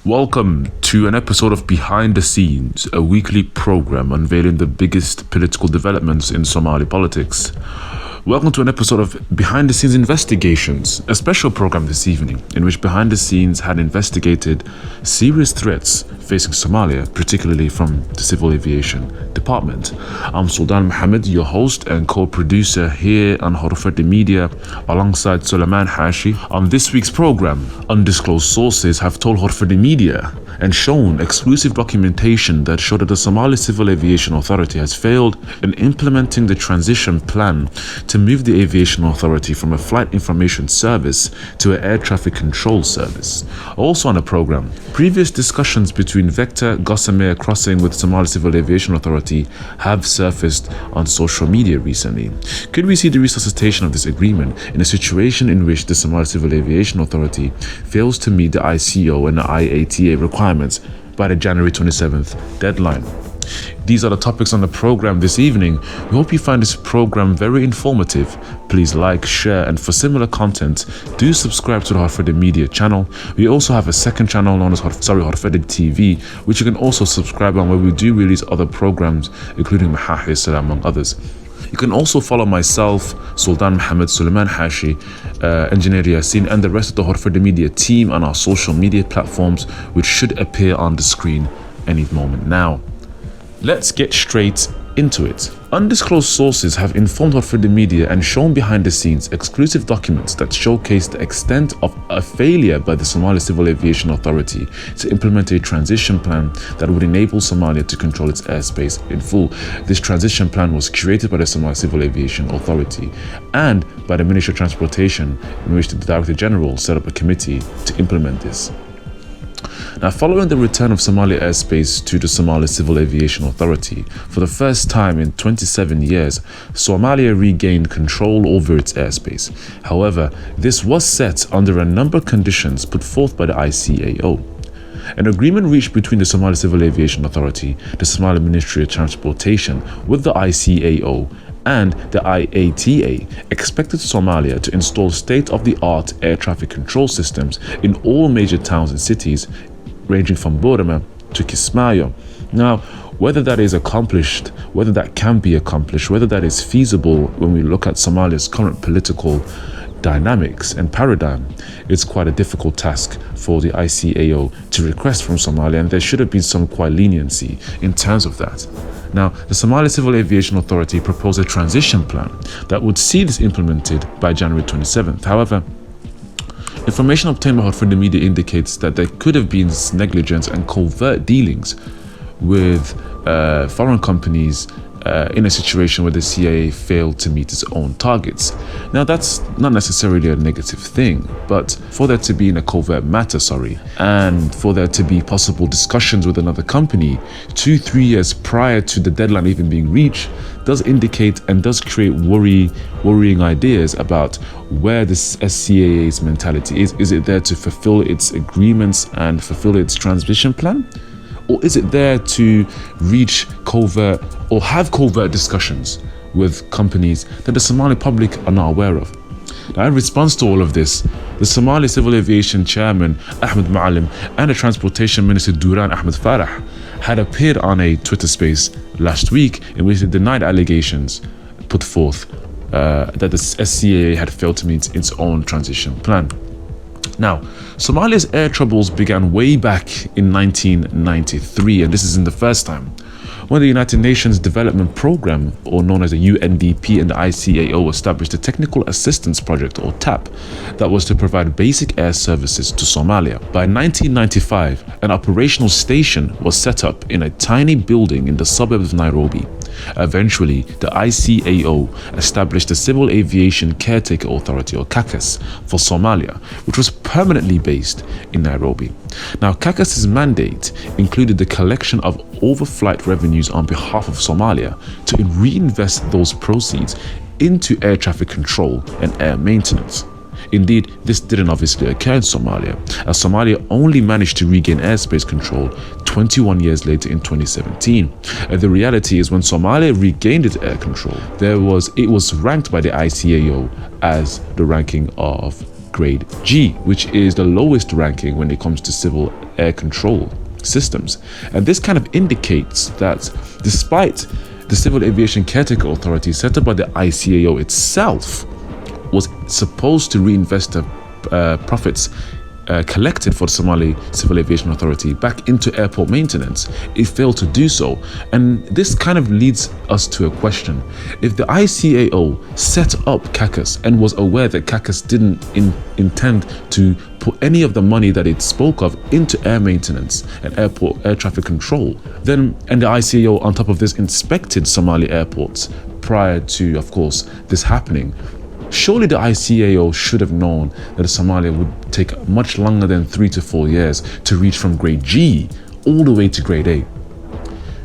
Welcome to an episode of Behind the Scenes, a weekly program unveiling the biggest political developments in Somali politics. Welcome to an episode of Behind the Scenes Investigations, a special program this evening in which Behind the Scenes had investigated serious threats facing Somalia, particularly from the Civil Aviation Department. I'm Sultan Mohammed, your host and co-producer here on Wararka Media, alongside Suleiman Hashi. On this week's program, undisclosed sources have told Wararka Media and shown exclusive documentation that showed that the Somali Civil Aviation Authority has failed in implementing the transition plan to move the aviation authority from a flight information service to an air traffic control service. Also on the program, previous discussions between Vector Gossamer crossing with Somali Civil Aviation Authority have surfaced on social media recently. Could we see the resuscitation of this agreement in a situation in which the Somali Civil Aviation Authority fails to meet the ICO and the IATA requirements by the January 27th deadline? These are the topics on the program this evening. We hope you find this program very informative. Please like, share, and for similar content, do subscribe to the Wararka Media channel. We also have a second channel known as Wararka TV, which you can also subscribe on, where we do release other programs, including Mahahis, among others. You can also follow myself, Sultan Mohammed, Suleiman Hashi, Engineer Yasin, and the rest of the Wararka Media team on our social media platforms, which should appear on the screen any moment now. Let's get straight into it. Undisclosed sources have informed Wararka Media and shown behind the scenes exclusive documents that showcase the extent of a failure by the Somali Civil Aviation Authority to implement a transition plan that would enable Somalia to control its airspace in full. This transition plan was created by the Somali Civil Aviation Authority and by the Ministry of Transportation, in which the Director General set up a committee to implement this. Now, following the return of Somali Airspace to the Somali Civil Aviation Authority, for the first time in 27 years, Somalia regained control over its airspace. However, this was set under a number of conditions put forth by the ICAO. An agreement reached between the Somali Civil Aviation Authority, the Somali Ministry of Transportation, with the ICAO and the IATA expected Somalia to install state-of-the-art air traffic control systems in all major towns and cities, ranging from Borama to Kismayo. Now, whether that is accomplished, whether that can be accomplished, whether that is feasible when we look at Somalia's current political dynamics and paradigm, it's quite a difficult task for the ICAO to request from Somalia, and there should have been some quite leniency in terms of that. Now, the Somali Civil Aviation Authority proposed a transition plan that would see this implemented by January 27th. However, information obtained by Wararka Media indicates that there could have been negligence and covert dealings with foreign companies in a situation where the CIA failed to meet its own targets. Now, that's not necessarily a negative thing, but for there to be in a covert matter, and for there to be possible discussions with another company 2-3 years prior to the deadline even being reached, does indicate and does create worrying ideas about where this SCAA's mentality is. Is it there to fulfill its agreements and fulfill its transition plan? Or is it there to reach covert or have covert discussions with companies that the Somali public are not aware of? Now, in response to all of this, the Somali Civil Aviation Chairman Ahmed Maalim and the Transportation Minister Duran Ahmed Farah had appeared on a Twitter space last week in which they denied allegations put forth that the SCAA had failed to meet its own transition plan. Now, Somalia's air troubles began way back in 1993, and this isn't the first time, when the United Nations Development Programme, or known as the UNDP, and the ICAO established a Technical Assistance Project, or TAP, that was to provide basic air services to Somalia. By 1995, an operational station was set up in a tiny building in the suburbs of Nairobi. Eventually, the ICAO established the Civil Aviation Caretaker Authority, or CACAS, for Somalia, which was permanently based in Nairobi. Now, CACAS's mandate included the collection of overflight revenues on behalf of Somalia to reinvest those proceeds into air traffic control and air maintenance. Indeed, this didn't obviously occur in Somalia, as Somalia only managed to regain airspace control 21 years later in 2017. The reality is, when Somalia regained its air control, it was ranked by the ICAO as the ranking of grade G, which is the lowest ranking when it comes to civil air control systems. And this kind of indicates that despite the Civil Aviation Caretaker Authority set up by the ICAO itself was supposed to reinvest the profits collected for the Somali Civil Aviation Authority back into airport maintenance, it failed to do so. And this kind of leads us to a question. If the ICAO set up CACUS and was aware that CACUS didn't intend to put any of the money that it spoke of into air maintenance and air traffic control, then, and the ICAO on top of this inspected Somali airports prior to, of course, this happening, surely the ICAO should have known that Somalia would take much longer than 3 to 4 years to reach from grade G all the way to grade A.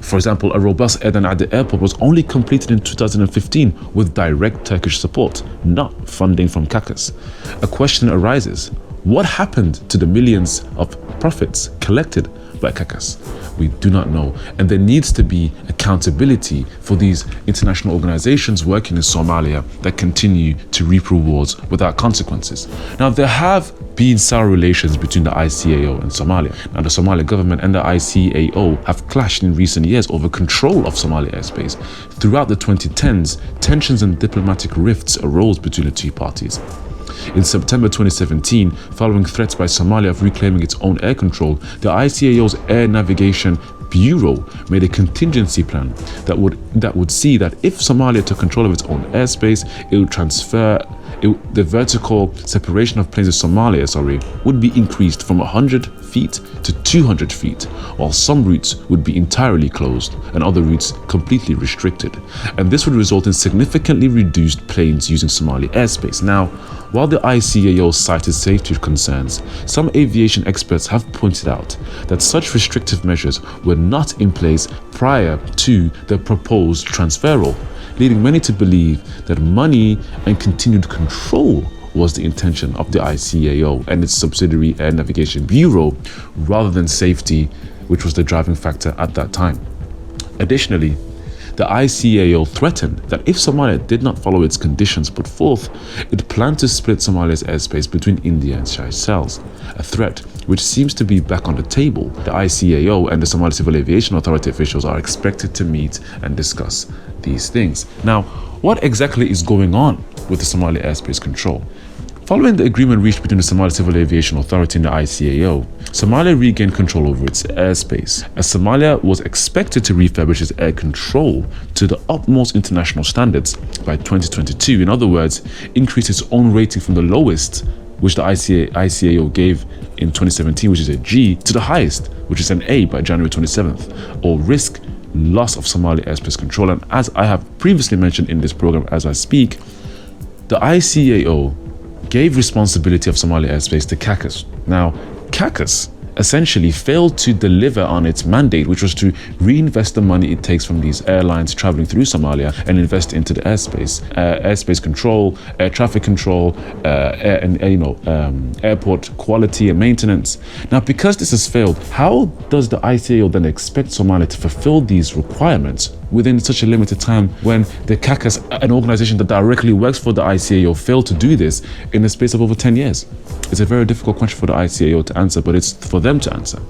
For example, a robust Eden Ade airport was only completed in 2015 with direct Turkish support, not funding from CACUS. A question arises: what happened to the millions of profits collected by CACUS? We do not know, and there needs to be accountability for these international organizations working in Somalia that continue to reap rewards without consequences. Now, there have been sour relations between the ICAO and Somalia. Now, the Somali government and the ICAO have clashed in recent years over control of Somali airspace. Throughout the 2010s, tensions and diplomatic rifts arose between the two parties. In September 2017, following threats by Somalia of reclaiming its own air control, the ICAO's Air Navigation Bureau made a contingency plan that would see that if Somalia took control of its own airspace, it would the vertical separation of planes in Somalia, would be increased from 100 feet to 200 feet, while some routes would be entirely closed and other routes completely restricted. And this would result in significantly reduced planes using Somali airspace. Now, while the ICAO cited safety concerns, some aviation experts have pointed out that such restrictive measures were not in place prior to the proposed transferal, leading many to believe that money and continued control was the intention of the ICAO and its subsidiary Air Navigation Bureau, rather than safety, which was the driving factor at that time. Additionally, the ICAO threatened that if Somalia did not follow its conditions put forth, it planned to split Somalia's airspace between India and Seychelles, a threat which seems to be back on the table. The ICAO and the Somali Civil Aviation Authority officials are expected to meet and discuss these things. Now, what exactly is going on with the Somali airspace control? Following the agreement reached between the Somali Civil Aviation Authority and the ICAO, Somalia regained control over its airspace, as Somalia was expected to refurbish its air control to the utmost international standards by 2022. In other words, increase its own rating from the lowest, which the ICAO gave in 2017, which is a G, to the highest, which is an A by January 27th, or risk loss of Somali airspace control. And as I have previously mentioned in this program as I speak, the ICAO gave responsibility of Somali airspace to CACUS. Now, CACUS essentially failed to deliver on its mandate, which was to reinvest the money it takes from these airlines traveling through Somalia and invest into the airspace control, air traffic control, airport quality and maintenance. Now, because this has failed, how does the ICAO then expect Somalia to fulfill these requirements within such a limited time when the CACUS, an organization that directly works for the ICAO, failed to do this in the space of over 10 years? It's a very difficult question for the ICAO to answer, but it's for them to answer.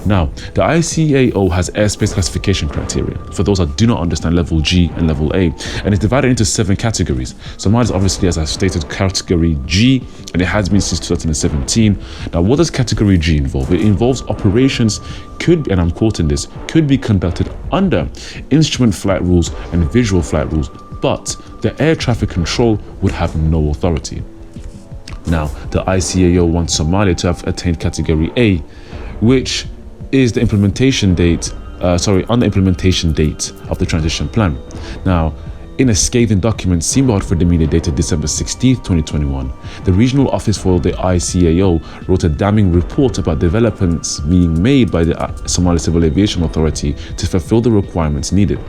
Now, the ICAO has airspace classification criteria for those that do not understand level G and level A, and it's divided into 7 categories. Somalia is obviously, as I've stated, category G, and it has been since 2017. Now, what does category G involve? It involves operations could, and I'm quoting this, could be conducted under instrument flight rules and visual flight rules, but the air traffic control would have no authority. Now, the ICAO wants Somalia to have attained category A, which is the implementation date, on the implementation date of the transition plan. Now, in a scathing document seen out for the media dated December 16, 2021, the regional office for the ICAO wrote a damning report about developments being made by the Somali Civil Aviation Authority to fulfill the requirements needed.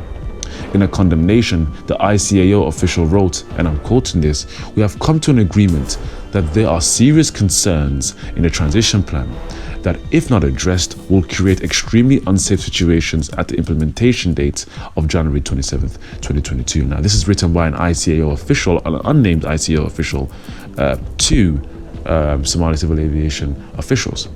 In a condemnation, the ICAO official wrote, and I'm quoting this, "We have come to an agreement that there are serious concerns in the transition plan that, if not addressed, will create extremely unsafe situations at the implementation date of January 27th, 2022. Now, this is written by an ICAO official, an unnamed ICAO official, to Somali Civil Aviation officials.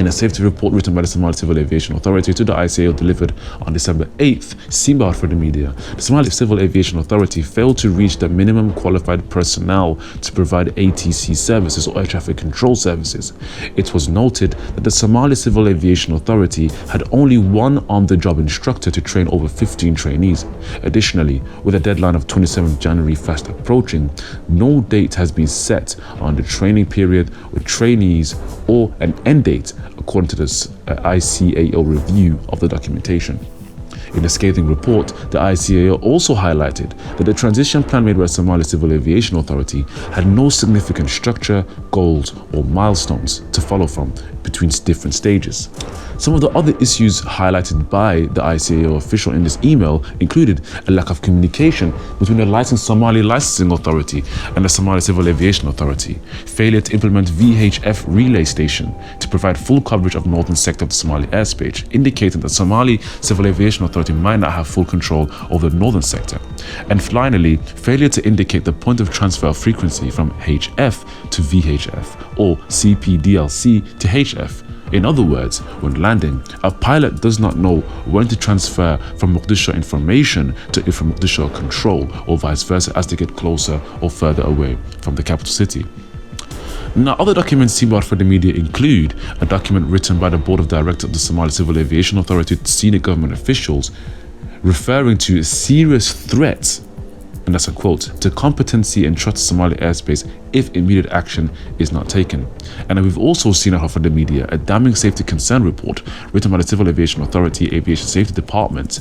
In a safety report written by the Somali Civil Aviation Authority to the ICAO delivered on December 8th, seen by for the media, the Somali Civil Aviation Authority failed to reach the minimum qualified personnel to provide ATC services or air traffic control services. It was noted that the Somali Civil Aviation Authority had only one on-the-job instructor to train over 15 trainees. Additionally, with a deadline of 27th January fast approaching, no date has been set on the training period with trainees or an end date, according to this ICAO review of the documentation. In a scathing report, the ICAO also highlighted that the transition plan made by the Somali Civil Aviation Authority had no significant structure, goals, or milestones to follow from between different stages. Some of the other issues highlighted by the ICAO official in this email included a lack of communication between the licensed Somali Licensing Authority and the Somali Civil Aviation Authority, failure to implement VHF relay station to provide full coverage of northern sector of the Somali airspace, indicating that Somali Civil Aviation Authority might not have full control over the northern sector, and finally, failure to indicate the point of transfer of frequency from HF to VHF or CPDLC to HF. In other words, when landing, a pilot does not know when to transfer from Mogadishu information to Mogadishu control, or vice versa as they get closer or further away from the capital city. Now, other documents seen by for the media include a document written by the Board of Directors of the Somali Civil Aviation Authority to senior government officials referring to serious threats, and that's a quote, to competency and trust Somali airspace if immediate action is not taken. And we've also seen out of the media a damning safety concern report written by the Civil Aviation Authority Aviation Safety Department,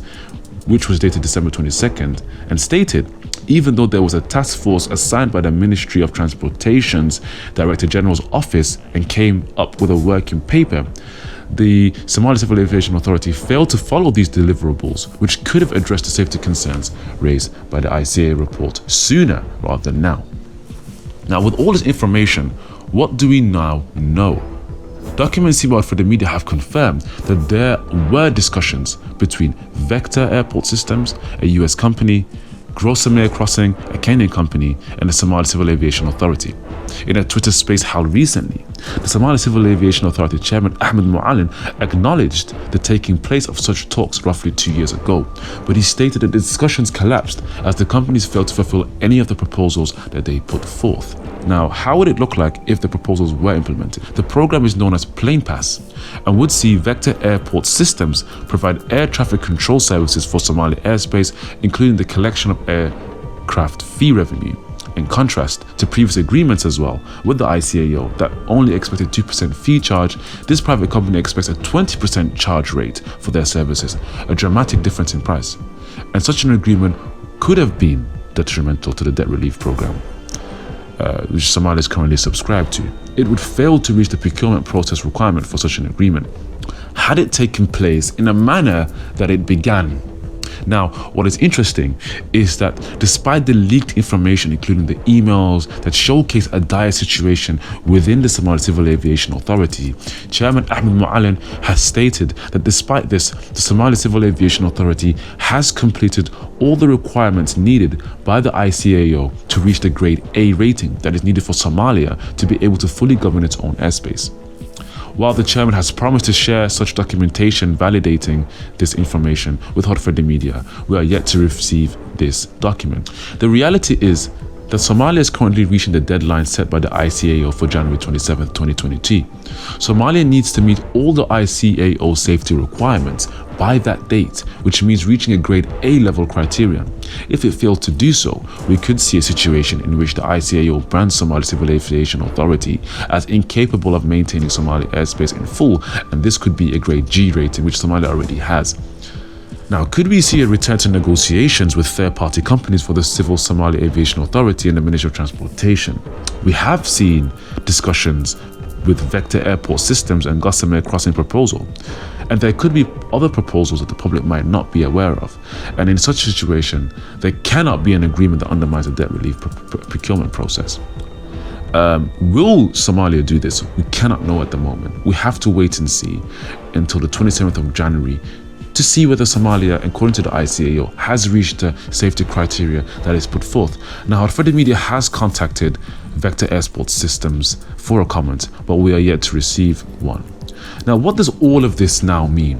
which was dated December 22nd, and stated, even though there was a task force assigned by the Ministry of Transportation's Director General's office and came up with a working paper, the Somali Civil Aviation Authority failed to follow these deliverables, which could have addressed the safety concerns raised by the ICAO report sooner rather than now. Now, with all this information, what do we now know? Documents seen by for the media have confirmed that there were discussions between Vector Airport Systems, a US company, Grossamere Crossing, a Kenyan company, and the Somali Civil Aviation Authority. In a Twitter space held recently, the Somali Civil Aviation Authority Chairman Ahmed Mu'allim acknowledged the taking place of such talks roughly 2 years ago, but he stated that the discussions collapsed as the companies failed to fulfill any of the proposals that they put forth. Now, how would it look like if the proposals were implemented? The program is known as Plane Pass and would see Vector Airport Systems provide air traffic control services for Somali airspace, including the collection of aircraft fee revenue. In contrast to previous agreements as well with the ICAO that only expected 2% fee charge, this private company expects a 20% charge rate for their services, a dramatic difference in price. And such an agreement could have been detrimental to the debt relief program, which Somalia is currently subscribed to. It would fail to reach the procurement process requirement for such an agreement had it taken place in a manner that it began. Now, what is interesting is that despite the leaked information, including the emails that showcase a dire situation within the Somali Civil Aviation Authority, Chairman Ahmed Mu'allim has stated that despite this, the Somali Civil Aviation Authority has completed all the requirements needed by the ICAO to reach the grade A rating that is needed for Somalia to be able to fully govern its own airspace. While the chairman has promised to share such documentation validating this information with the media, we are yet to receive this document. The reality is that Somalia is currently reaching the deadline set by the ICAO for January 27, 2022. Somalia needs to meet all the ICAO safety requirements by that date, which means reaching a grade A level criterion. If it fails to do so, we could see a situation in which the ICAO brands Somali Civil Aviation Authority as incapable of maintaining Somali airspace in full, and this could be a grade G rating, which Somalia already has. Now, could we see a return to negotiations with third-party companies for the Civil Somali Aviation Authority and the Ministry of Transportation? We have seen discussions with Vector Airport Systems and Grossamere Crossing proposal, and there could be other proposals that the public might not be aware of. And in such a situation, there cannot be an agreement that undermines the debt relief procurement process. Will Somalia do this? We cannot know at the moment. We have to wait and see until the 27th of January to see whether Somalia, according to the ICAO, has reached the safety criteria that is put forth. Now, the media has contacted Vector Airport Systems for a comment, but we are yet to receive one. Now, what does all of this now mean?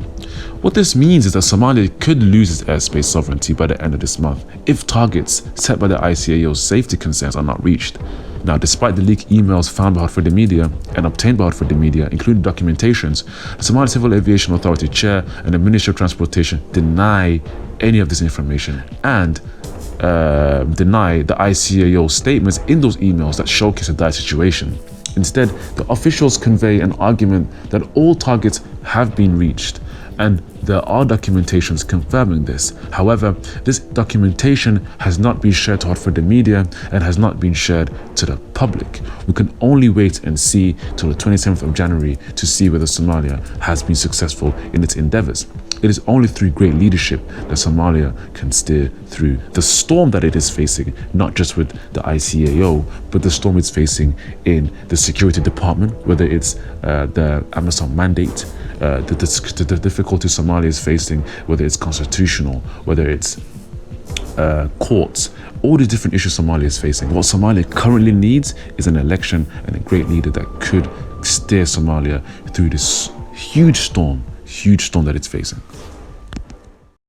What this means is that Somalia could lose its airspace sovereignty by the end of this month if targets set by the ICAO's safety concerns are not reached. Now, despite the leaked emails found by Hartford Media and obtained by Hartford Media, including documentations, the Somali Civil Aviation Authority Chair and the Ministry of Transportation deny any of this information and deny the ICAO statements in those emails that showcase a dire situation. Instead, the officials convey an argument that all targets have been reached, and there are documentations confirming this. However, this documentation has not been shared to Hartford Media and has not been shared to the public. We can only wait and see till the 27th of January to see whether Somalia has been successful in its endeavors. It is only through great leadership that Somalia can steer through the storm that it is facing, not just with the ICAO, but the storm it's facing in the security department, whether it's the Amazon mandate, the difficulty Somalia is facing, whether it's constitutional, whether it's courts, all the different issues Somalia is facing. What Somalia currently needs is an election and a great leader that could steer Somalia through this huge storm that it's facing.